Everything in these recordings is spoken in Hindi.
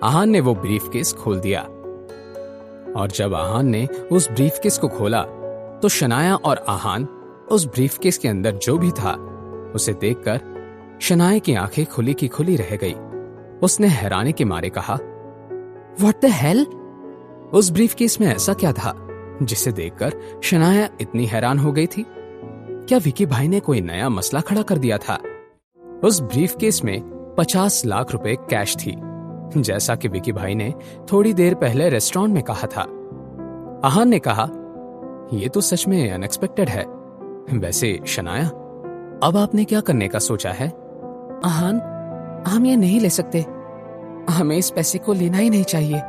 आहान ने वो ब्रीफकेस खोल दिया। और जब आहान ने उस ब्रीफकेस को खोला तो शनाया और आहान उस ब्रीफकेस के अंदर जो भी था उसे देखकर शनाया की आंखें खुली की खुली रह गई। उसने हैरानी के मारे कहा, व्हाट द हेल? उस ब्रीफकेस में ऐसा क्या था जिसे देखकर शनाया इतनी हैरान हो गई थी? क्या विकी भाई ने कोई नया मसला खड़ा कर दिया था? उस ब्रीफकेस में 50 लाख रुपए कैश थी, जैसा कि विकी भाई ने थोड़ी देर पहले रेस्टोरेंट में कहा था। आहान ने कहा, यह तो सच में अनएक्सपेक्टेड है। वैसे शनाया, अब आपने क्या करने का सोचा है? आहान, हम ये नहीं ले सकते। हमें इस पैसे को लेना ही नहीं चाहिए।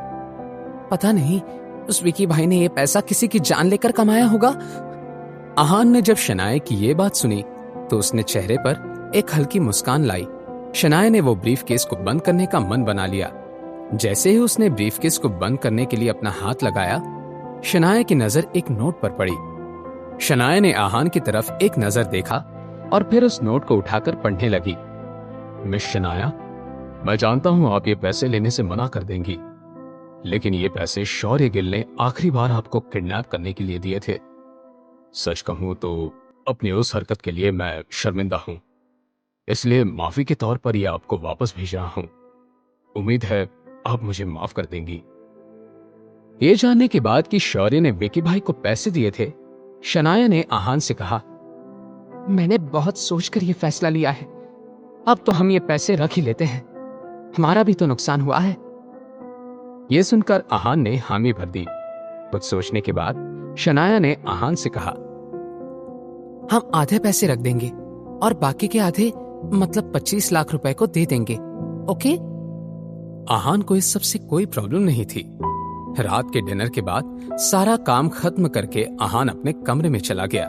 पता नहीं उस विकी भाई ने ये पैसा किसी की जान लेकर कमाया होगा। आहान ने जब शनाया की ये बात सुनी तो उसने चेहरे पर एक हल्की मुस्कान लाई। शनाया ने वो ब्रीफकेस को बंद करने का मन बना लिया। जैसे ही उसने ब्रीफकेस को बंद करने के लिए अपना हाथ लगाया, शनाया की नजर एक नोट पर पड़ी। शनाया ने आहान की तरफ एक नजर देखा और फिर उस नोट को उठाकर पढ़ने लगी। मिस शनाया, मैं जानता हूं आप ये पैसे लेने से मना कर देंगी, लेकिन ये पैसे शौर्य गिल ने आखिरी बार आपको किडनैप करने के लिए दिए थे। सच कहूं तो अपनी उस हरकत के लिए मैं शर्मिंदा हूं, इसलिए माफी के तौर पर ये आपको वापस भेज रहा हूं। उम्मीद है आप मुझे माफ कर देंगी। ये जानने के बाद कि शौर्य ने विकी भाई को पैसे दिए थे, शनाया ने आहान से कहा, मैंने बहुत सोचकर ये फैसला लिया है। अब तो हम ये पैसे रख ही लेते हैं, हमारा भी तो नुकसान हुआ है। ये सुनकर आहान ने हामी भर दी। कुछ सोचने के बाद शनाया ने आहान से कहा, हम आधे पैसे रख देंगे और बाकी के आधे मतलब 25 लाख रुपए को दे देंगे, ओके? आहान को इस सब से कोई प्रॉब्लम नहीं थी। रात के डिनर के बाद सारा काम खत्म करके आहान अपने कमरे में चला गया।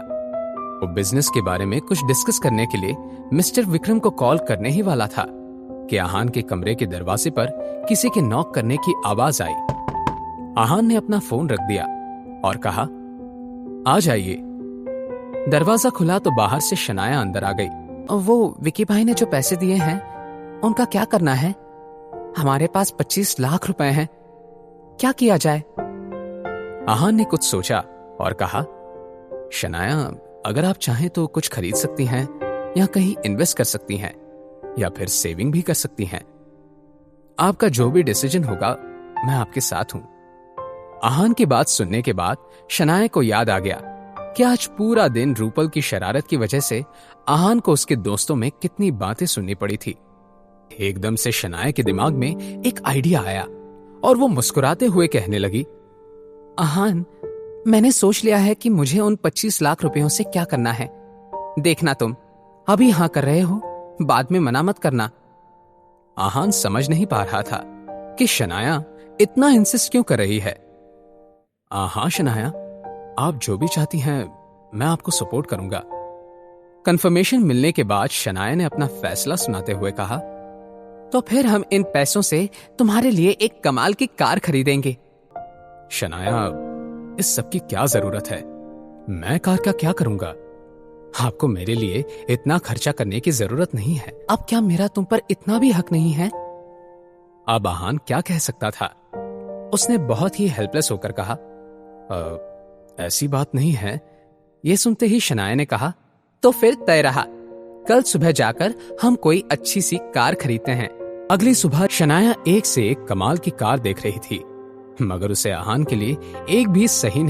वो बिजनेस के बारे में कुछ डिस्कस करने के लिए मिस्टर विक्रम को कॉल करने ही वाला था कि आहान के कमरे के दरवाजे पर किसी के नॉक करने की आवाज आई। आहान ने अपना फोन रख दिया और कहा, आ जाइए। दरवाजा खुला तो बाहर से शनाया अंदर आ गई। वो विकी भाई ने जो पैसे दिए हैं उनका क्या करना है? हमारे पास 25 लाख रुपए हैं, क्या किया जाए? आहान ने कुछ सोचा और कहा, शनाया, अगर आप चाहें तो कुछ खरीद सकती हैं या कहीं इन्वेस्ट कर सकती हैं या फिर सेविंग भी कर सकती हैं। आपका जो भी डिसीजन होगा मैं आपके साथ हूं। आहान की बात सुनने के बाद शनाया को याद आ गया कि आज पूरा दिन रूपल की शरारत की वजह से आहान को उसके दोस्तों में कितनी बातें सुननी पड़ी थी। एकदम से शनाया के दिमाग में एक आइडिया आया और वो मुस्कुराते हुए कहने लगी, आहान, मैंने सोच लिया है कि मुझे उन 25 लाख रुपयों से क्या करना है। देखना तुम अभी हाँ कर रहे हो, बाद में मना मत करना। आहान समझ नहीं पा रहा था कि शनाया इतना इंसिस्ट क्यों कर रही है। हाँ शनाया, आप जो भी चाहती हैं मैं आपको सपोर्ट करूंगा। कंफर्मेशन मिलने के बाद शनाया ने अपना फैसला सुनाते हुए कहा, तो फिर हम इन पैसों से तुम्हारे लिए एक कमाल की कार खरीदेंगे। शनाया, इस सब की क्या जरूरत है? मैं कार का क्या करूंगा? आपको मेरे लिए इतना खर्चा करने की जरूरत नहीं है। अब क्या मेरा तुम पर इतना भी हक नहीं है? अब आहान क्या कह सकता था? उसने बहुत ही हेल्पलेस होकर कहा, ऐसी बात नहीं है। यह सुनते ही शनाया ने कहा, तो फिर तय रहा, कल सुबह जाकर हम कोई अच्छी सी कार खरीदते हैं। अगली सुबह शनाया एक से एक कमाल की कार देख रही थी, मगर उसे आहान के लिए एक भी सही नहीं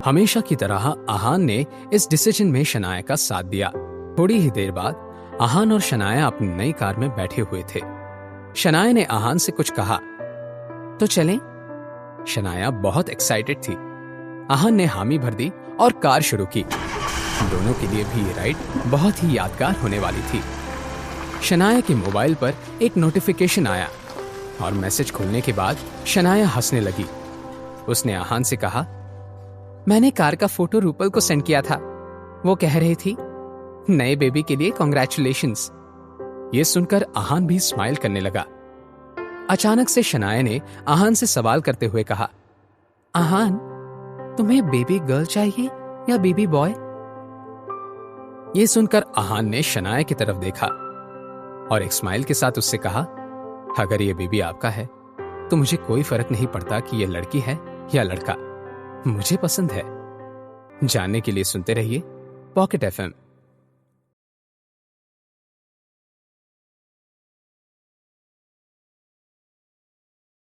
हमेशा की तरह आहान ने इस डिसीजन में शनाया का साथ दिया। थोड़ी ही देर बाद आहान और शनाया अपनी नई कार में बैठे हुए थे। शनाया ने आहान से कुछ कहा, तो चलें? शनाया बहुत एक्साइटेड थी। आहान ने हामी भर दी और कार शुरू की। दोनों के लिए भी ये राइड बहुत ही यादगार होने वाली थी। शनाया के मोबाइल पर एक नोटिफिकेशन आया और मैसेज खुलने के बाद शनाया हंसने लगी। उसने आहान से कहा, मैंने कार का फोटो रूपल को सेंड किया था। वो कह रही थी, नए बेबी के लिए कॉन्ग्रेचुलेशंस। ये सुनकर आहान भी स्माइल करने लगा। अचानक से शनाया ने आहान से सवाल करते हुए कहा, आहान, तुम्हें बेबी गर्ल चाहिए या बेबी बॉय? ये सुनकर आहान ने शनाया की तरफ देखा और एक स्माइल के साथ उससे कहा, अगर ये बेबी आपका है तो मुझे कोई फर्क नहीं पड़ता कि ये लड़की है या लड़का, मुझे पसंद है। जानने के लिए सुनते रहिए पॉकेट FM।